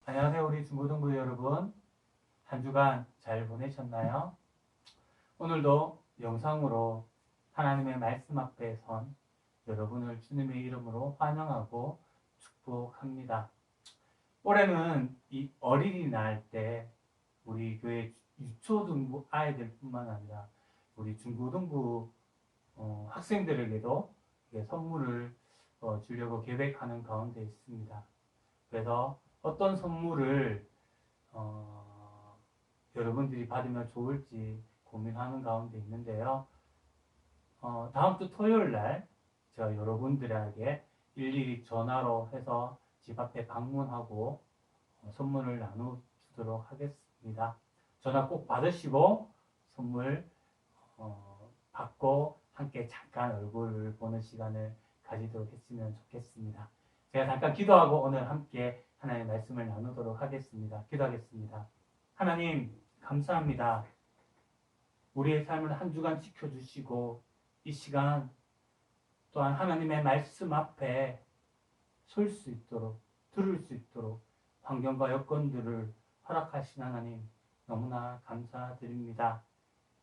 안녕하세요, 우리 중고등부 여러분. 한 주간 잘 보내셨나요? 오늘도 영상으로 하나님의 말씀 앞에 선 여러분을 주님의 이름으로 환영하고 축복합니다. 올해는 이 어린이날 때 우리 교회 유초등부 아이들뿐만 아니라 우리 중고등부 학생들에게도 선물을 주려고 계획하는 가운데 있습니다. 그래서 어떤 선물을 여러분들이 받으면 좋을지 고민하는 가운데 있는데요. 다음 주 토요일 날 제가 여러분들에게 일일이 전화로 해서 집 앞에 방문하고 선물을 나눠주도록 하겠습니다. 전화 꼭 받으시고 선물 받고 함께 잠깐 얼굴을 보는 시간을 가지도록 했으면 좋겠습니다. 제가 잠깐 기도하고 오늘 함께 하나님의 말씀을 나누도록 하겠습니다. 기도하겠습니다. 하나님 감사합니다. 우리의 삶을 한 주간 지켜주시고 이 시간 또한 하나님의 말씀 앞에 설 수 있도록 들을 수 있도록 환경과 여건들을 허락하신 하나님 너무나 감사드립니다.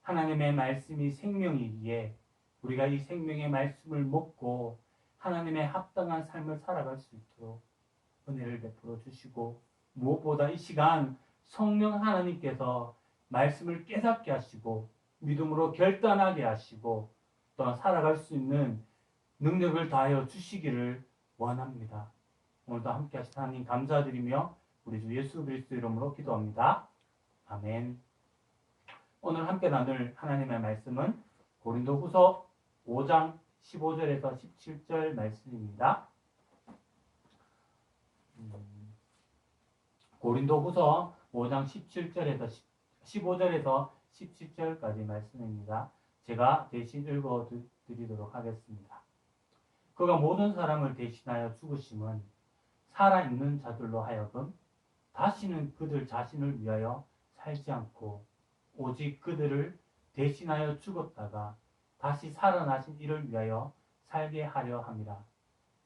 하나님의 말씀이 생명이기에 우리가 이 생명의 말씀을 먹고 하나님의 합당한 삶을 살아갈 수 있도록 은혜를 베풀어 주시고 무엇보다 이 시간 성령 하나님께서 말씀을 깨닫게 하시고 믿음으로 결단하게 하시고 또한 살아갈 수 있는 능력을 다하여 주시기를 원합니다. 오늘도 함께 하신 하나님 감사드리며 우리 주 예수 그리스도 이름으로 기도합니다. 아멘. 오늘 함께 나눌 하나님의 말씀은 고린도후서 5장 15절에서 17절 말씀입니다. 고린도후서 5장 17절에서 15절에서 17절까지 말씀입니다. 제가 대신 읽어드리도록 하겠습니다. 그가 모든 사람을 대신하여 죽으심은 살아있는 자들로 하여금 다시는 그들 자신을 위하여 살지 않고 오직 그들을 대신하여 죽었다가 다시 살아나신 이를 위하여 살게 하려 함이라.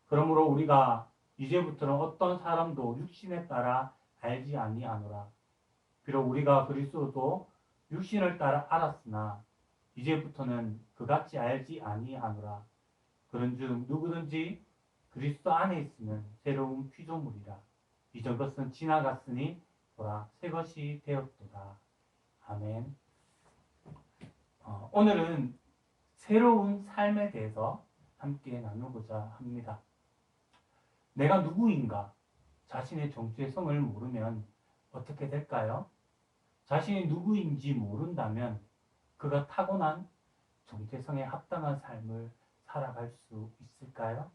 그러므로 우리가 이제부터는 어떤 사람도 육신에 따라 알지 아니하노라. 비록 우리가 그리스도도 육신을 따라 알았으나 이제부터는 그같이 알지 아니하노라. 그런즉 누구든지 그리스도 안에 있으면 새로운 피조물이라. 이전 것은 지나갔으니 보라 새 것이 되었도다. 아멘. 오늘은 새로운 삶에 대해서 함께 나누고자 합니다. 내가 누구인가? 자신의 정체성을 모르면 어떻게 될까요? 자신이 누구인지 모른다면 그가 타고난 정체성에 합당한 삶을 살아갈 수 있을까요?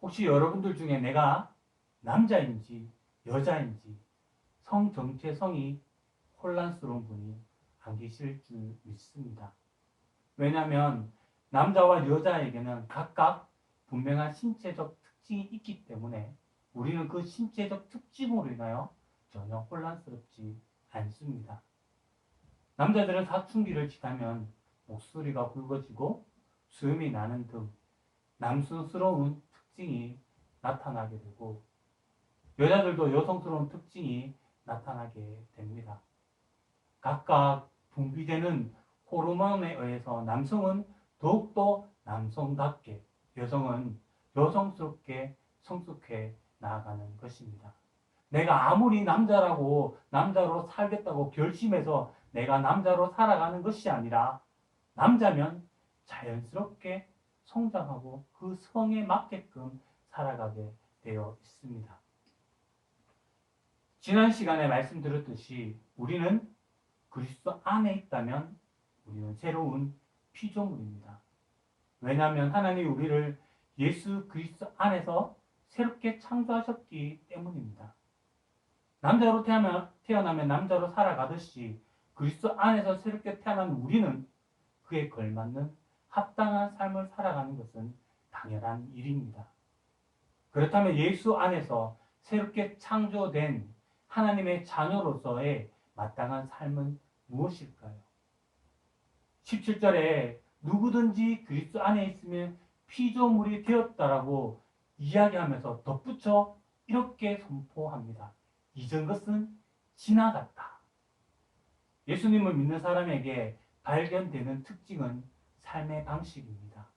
혹시 여러분들 중에 내가 남자인지 여자인지 성 정체성이 혼란스러운 분이 안 계실 줄 믿습니다. 왜냐하면 남자와 여자에게는 각각 분명한 신체적 특징이 있기 때문에 우리는 그 신체적 특징으로 인하여 전혀 혼란스럽지 않습니다. 남자들은 사춘기를 지나면 목소리가 굵어지고 수염이 나는 등 남성스러운 특징이 나타나게 되고 여자들도 여성스러운 특징이 나타나게 됩니다. 각각 분비되는 호르몬에 의해서 남성은 더욱더 남성답게 여성은 여성스럽게 성숙해 나아가는 것입니다. 내가 아무리 남자라고 남자로 살겠다고 결심해서 내가 남자로 살아가는 것이 아니라 남자면 자연스럽게 성장하고 그 성에 맞게끔 살아가게 되어 있습니다. 지난 시간에 말씀드렸듯이 우리는 그리스도 안에 있다면 우리는 새로운 피조물입니다. 왜냐하면 하나님이 우리를 예수 그리스도 안에서 새롭게 창조하셨기 때문입니다. 남자로 태어나면 남자로 살아가듯이 그리스도 안에서 새롭게 태어난 우리는 그에 걸맞는 합당한 삶을 살아가는 것은 당연한 일입니다. 그렇다면 예수 안에서 새롭게 창조된 하나님의 자녀로서의 마땅한 삶은 무엇일까요? 17절에 누구든지 그리스도 안에 있으면 피조물이 되었다라고 이야기하면서 덧붙여 이렇게 선포합니다. 이전 것은 지나갔다. 예수님을 믿는 사람에게 발견되는 특징은 삶의 방식입니다.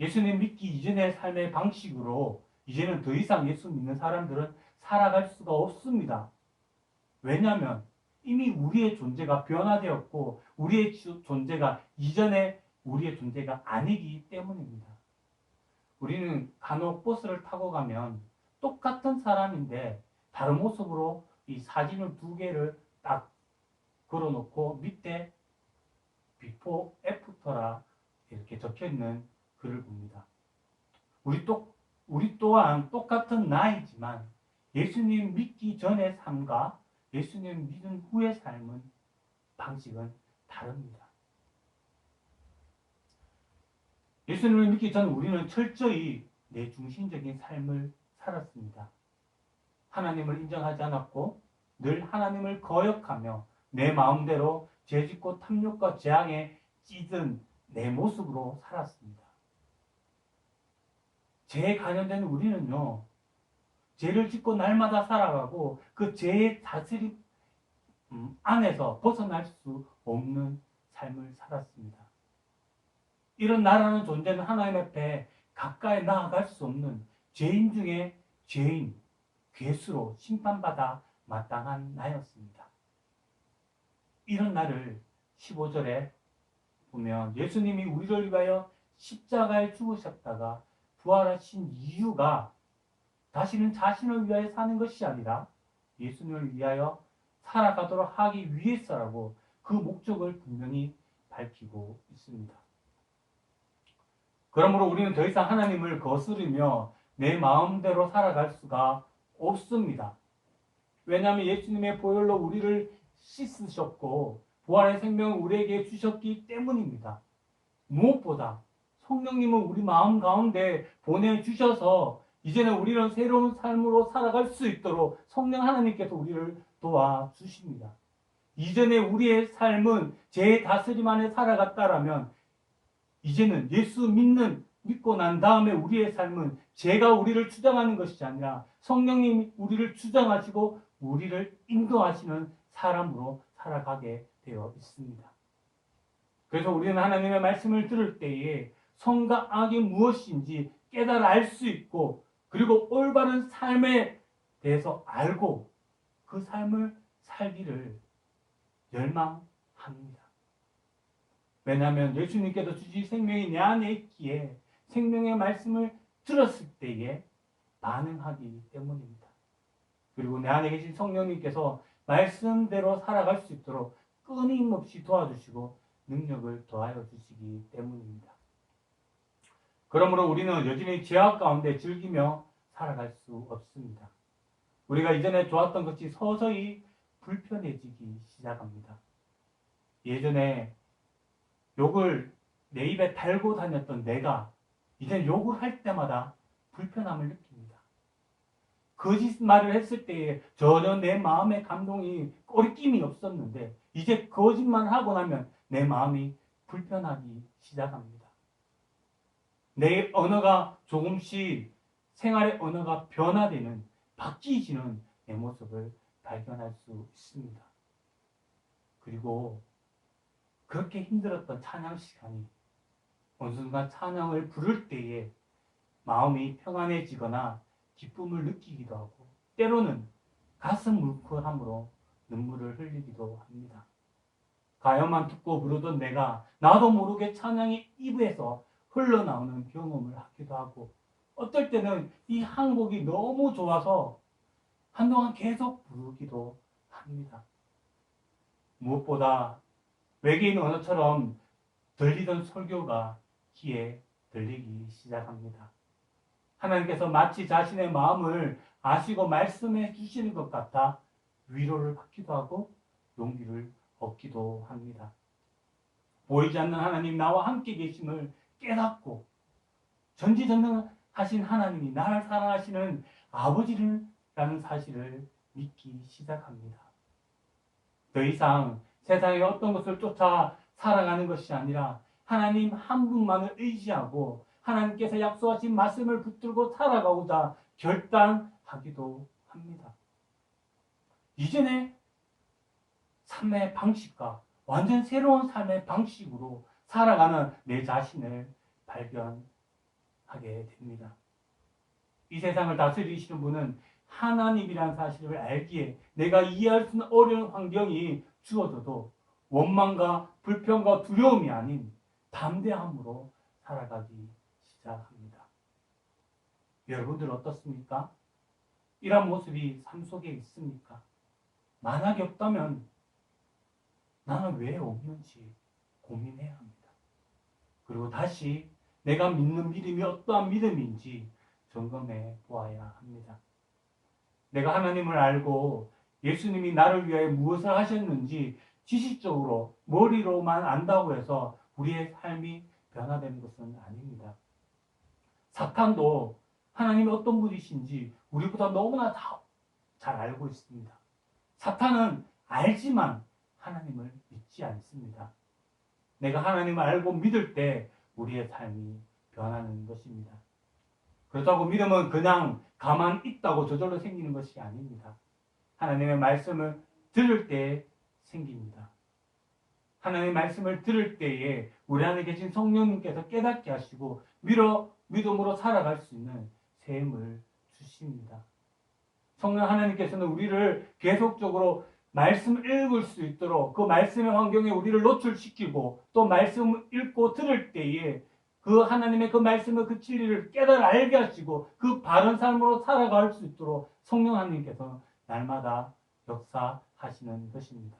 예수님 믿기 이전의 삶의 방식으로 이제는 더 이상 예수 믿는 사람들은 살아갈 수가 없습니다. 왜냐하면 이미 우리의 존재가 변화되었고 우리의 존재가 이전의 우리의 존재가 아니기 때문입니다. 우리는 간혹 버스를 타고 가면 똑같은 사람인데 다른 모습으로 이 사진을 두 개를 딱 걸어놓고 밑에 비포 애프터라 이렇게 적혀있는 글을 봅니다. 우리 또한 똑같은 나이지만 예수님 믿기 전의 삶과 예수님 믿은 후의 삶은 방식은 다릅니다. 예수님을 믿기 전 우리는 철저히 내중심적인 삶을 살았습니다. 하나님을 인정하지 않았고 늘 하나님을 거역하며 내 마음대로 죄짓고 탐욕과 재앙에 찌든 내 모습으로 살았습니다. 죄에 관련된 우리는요, 죄를 짓고 날마다 살아가고 그 죄의 다스림 안에서 벗어날 수 없는 삶을 살았습니다. 이런 나라는 존재는 하나님 앞에 가까이 나아갈 수 없는 죄인 중에 죄인, 괴수로 심판받아 마땅한 나였습니다. 이런 나를 15절에 보면 예수님이 우리를 위하여 십자가에 죽으셨다가 부활하신 이유가 다시는 자신을 위하여 사는 것이 아니라 예수님을 위하여 살아가도록 하기 위해서라고 그 목적을 분명히 밝히고 있습니다. 그러므로 우리는 더 이상 하나님을 거스르며 내 마음대로 살아갈 수가 없습니다. 왜냐하면 예수님의 보혈로 우리를 씻으셨고 부활의 생명을 우리에게 주셨기 때문입니다. 무엇보다 성령님은 우리 마음 가운데 보내주셔서 이제는 우리는 새로운 삶으로 살아갈 수 있도록 성령 하나님께서 우리를 도와주십니다. 이전에 우리의 삶은 죄의 다스림 안에 살아갔다라면 이제는 예수 믿고 난 다음에 우리의 삶은 죄가 우리를 주장하는 것이 아니라 성령님이 우리를 주장하시고 우리를 인도하시는 사람으로 살아가게 되어 있습니다. 그래서 우리는 하나님의 말씀을 들을 때에 선과 악이 무엇인지 깨달아 알 수 있고 그리고 올바른 삶에 대해서 알고 그 삶을 살기를 열망합니다. 왜냐하면 예수님께서 주신 생명이 내 안에 있기에 생명의 말씀을 들었을 때에 반응하기 때문입니다. 그리고 내 안에 계신 성령님께서 말씀대로 살아갈 수 있도록 끊임없이 도와주시고 능력을 더하여 주시기 때문입니다. 그러므로 우리는 여전히 죄악 가운데 즐기며 살아갈 수 없습니다. 우리가 이전에 좋았던 것이 서서히 불편해지기 시작합니다. 예전에 욕을 내 입에 달고 다녔던 내가 이제 욕을 할 때마다 불편함을 느낍니다. 거짓말을 했을 때에 전혀 내 마음의 감동이 꺼리낌이 없었는데 이제 거짓말을 하고 나면 내 마음이 불편하기 시작합니다. 내 언어가 조금씩 생활의 언어가 변화되는 바뀌지는 내 모습을 발견할 수 있습니다. 그리고 그렇게 힘들었던 찬양 시간이 어느 순간 찬양을 부를 때에 마음이 평안해지거나 기쁨을 느끼기도 하고 때로는 가슴 물컹함으로 눈물을 흘리기도 합니다. 가요만 듣고 부르던 내가 나도 모르게 찬양이 입에서 흘러나오는 경험을 하기도 하고 어떨 때는 이 한 곡이 너무 좋아서 한동안 계속 부르기도 합니다. 무엇보다 외계인 언어처럼 들리던 설교가 귀에 들리기 시작합니다. 하나님께서 마치 자신의 마음을 아시고 말씀해 주시는 것 같아 위로를 받기도 하고 용기를 얻기도 합니다. 보이지 않는 하나님 나와 함께 계심을 깨닫고 전지전능하신 하나님이 나를 사랑하시는 아버지라는 사실을 믿기 시작합니다. 더 이상 세상의 어떤 것을 쫓아 살아가는 것이 아니라 하나님 한 분만을 의지하고 하나님께서 약속하신 말씀을 붙들고 살아가고자 결단하기도 합니다. 이전의 삶의 방식과 완전 새로운 삶의 방식으로 살아가는 내 자신을 발견하게 됩니다. 이 세상을 다스리시는 분은 하나님이라는 사실을 알기에 내가 이해할 수 있는 어려운 환경이 주어져도 원망과 불평과 두려움이 아닌 담대함으로 살아가기 시작합니다. 여러분들 어떻습니까? 이런 모습이 삶 속에 있습니까? 만약에 없다면 나는 왜 없는지 고민해야 합니다. 그리고 다시 내가 믿는 믿음이 어떠한 믿음인지 점검해 보아야 합니다. 내가 하나님을 알고 예수님이 나를 위하여 무엇을 하셨는지 지식적으로 머리로만 안다고 해서 우리의 삶이 변화되는 것은 아닙니다. 사탄도 하나님이 어떤 분이신지 우리보다 너무나 잘 알고 있습니다. 사탄은 알지만 하나님을 믿지 않습니다. 내가 하나님을 알고 믿을 때 우리의 삶이 변하는 것입니다. 그렇다고 믿음은 그냥 가만 있다고 저절로 생기는 것이 아닙니다. 하나님의 말씀을 들을 때 생깁니다. 하나님의 말씀을 들을 때에 우리 안에 계신 성령님께서 깨닫게 하시고 믿음으로 살아갈 수 있는 셈을 주십니다. 성령 하나님께서는 우리를 계속적으로 말씀을 읽을 수 있도록 그 말씀의 환경에 우리를 노출시키고 또 말씀을 읽고 들을 때에 그 하나님의 그 말씀의 그 진리를 깨달아 알게 하시고 그 바른 삶으로 살아갈 수 있도록 성령 하나님께서 날마다 역사하시는 것입니다.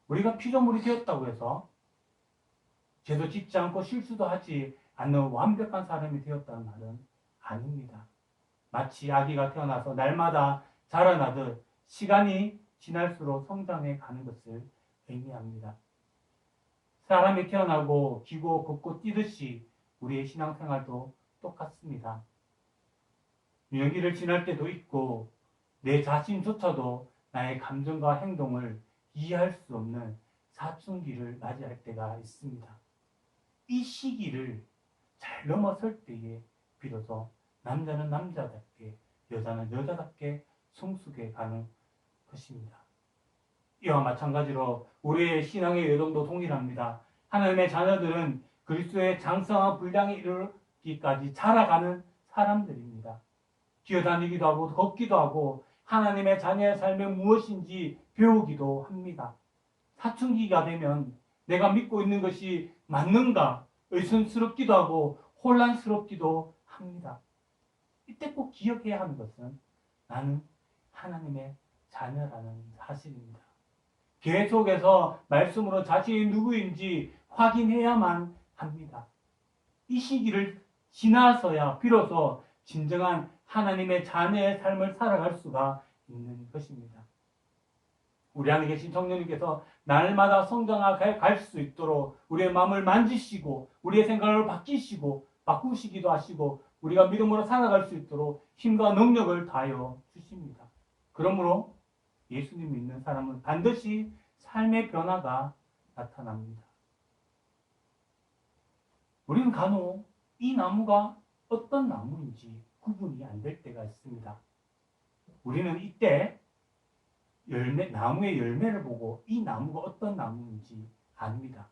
우리가 피조물이 되었다고 해서 죄도 짓지 않고 실수도 하지 않는 완벽한 사람이 되었다는 말은 아닙니다. 마치 아기가 태어나서 날마다 자라나듯 시간이 지날수록 성장해 가는 것을 의미합니다. 사람이 태어나고 기고 걷고 뛰듯이 우리의 신앙생활도 똑같습니다. 유년기를 지날 때도 있고 내 자신조차도 나의 감정과 행동을 이해할 수 없는 사춘기를 맞이할 때가 있습니다. 이 시기를 잘 넘어설 때에 비로소 남자는 남자답게 여자는 여자답게 성숙해 가는 것입니다. 이와 마찬가지로 우리의 신앙의 여정도 동일합니다. 하나님의 자녀들은 그리스도의 장성한 분량에 이르기까지 자라가는 사람들입니다. 기어다니기도 하고 걷기도 하고 하나님의 자녀의 삶이 무엇인지 배우기도 합니다. 사춘기가 되면 내가 믿고 있는 것이 맞는가 의심스럽기도 하고 혼란스럽기도 합니다. 이때 꼭 기억해야 하는 것은 나는 하나님의 자녀라는 사실입니다. 계속해서 말씀으로 자신이 누구인지 확인해야만 합니다. 이 시기를 지나서야 비로소 진정한 하나님의 자녀의 삶을 살아갈 수가 있는 것입니다. 우리 안에 계신 성령님께서 날마다 성장해 갈 수 있도록 우리의 마음을 만지시고 우리의 생각을 바꾸시기도 하시고 우리가 믿음으로 살아갈 수 있도록 힘과 능력을 다하여 주십니다. 그러므로 예수님 믿는 사람은 반드시 삶의 변화가 나타납니다. 우리는 간혹 이 나무가 어떤 나무인지 구분이 안 될 때가 있습니다. 우리는 이때 나무의 열매를 보고 이 나무가 어떤 나무인지 압니다.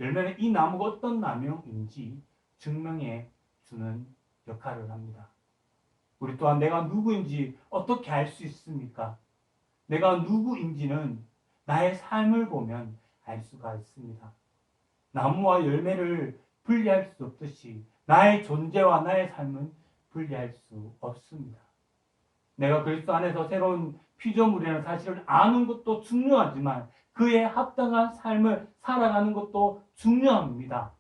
열매는 이 나무가 어떤 나무인지 증명해 주는 역할을 합니다. 우리 또한 내가 누구인지 어떻게 알 수 있습니까? 내가 누구인지는 나의 삶을 보면 알 수가 있습니다. 나무와 열매를 분리할 수 없듯이 나의 존재와 나의 삶은 분리할 수 없습니다. 내가 그리스도 안에서 새로운 피조물이라는 사실을 아는 것도 중요하지만 그에 합당한 삶을 살아가는 것도 중요합니다.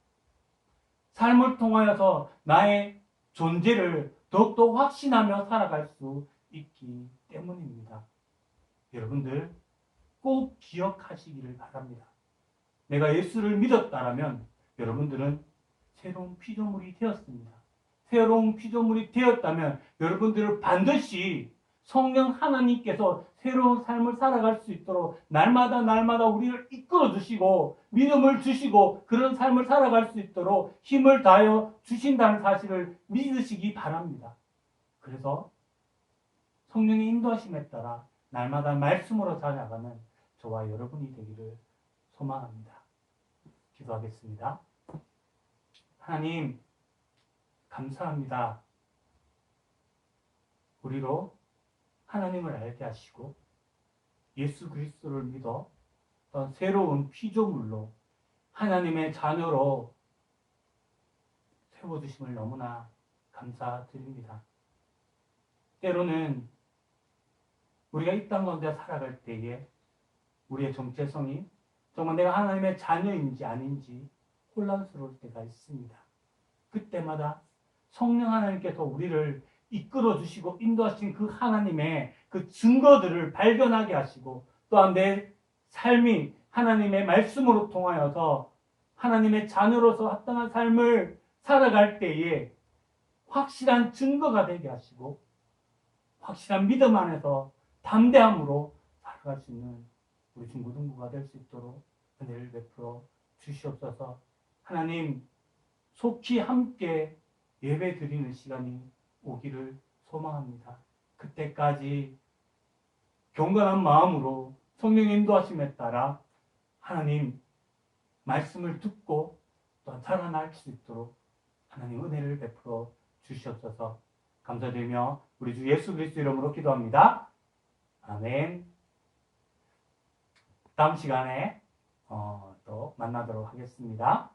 삶을 통하여서 나의 존재를 더욱더 확신하며 살아갈 수 있기 때문입니다. 여러분들 꼭 기억하시기를 바랍니다. 내가 예수를 믿었다라면 여러분들은 새로운 피조물이 되었습니다. 새로운 피조물이 되었다면 여러분들은 반드시 성령 하나님께서 새로운 삶을 살아갈 수 있도록 날마다 우리를 이끌어 주시고 믿음을 주시고 그런 삶을 살아갈 수 있도록 힘을 다하여 주신다는 사실을 믿으시기 바랍니다. 그래서 성령의 인도하심에 따라 날마다 말씀으로 살아가는 저와 여러분이 되기를 소망합니다. 기도하겠습니다. 하나님, 감사합니다. 우리로 하나님을 알게 하시고 예수 그리스도를 믿어 새로운 피조물로 하나님의 자녀로 세워주심을 너무나 감사드립니다. 때로는 우리가 이 땅 가운데 살아갈 때에 우리의 정체성이 정말 내가 하나님의 자녀인지 아닌지 혼란스러울 때가 있습니다. 그때마다 성령 하나님께서 우리를 이끌어 주시고 인도하신 그 하나님의 그 증거들을 발견하게 하시고 또한 내 삶이 하나님의 말씀으로 통하여서 하나님의 자녀로서 합당한 삶을 살아갈 때에 확실한 증거가 되게 하시고 확실한 믿음 안에서 담대함으로 살아갈 수 있는 우리 중고등부가 될 수 있도록 은혜를 베풀어 주시옵소서. 하나님, 속히 함께 예배 드리는 시간이 오기를 소망합니다. 그때까지 경건한 마음으로 성령의 인도하심에 따라 하나님 말씀을 듣고 또한 살아날 수 있도록 하나님 은혜를 베풀어 주시옵소서. 감사드리며 우리 주 예수 그리스도 이름으로 기도합니다. 아멘. 다음 시간에 또 만나도록 하겠습니다.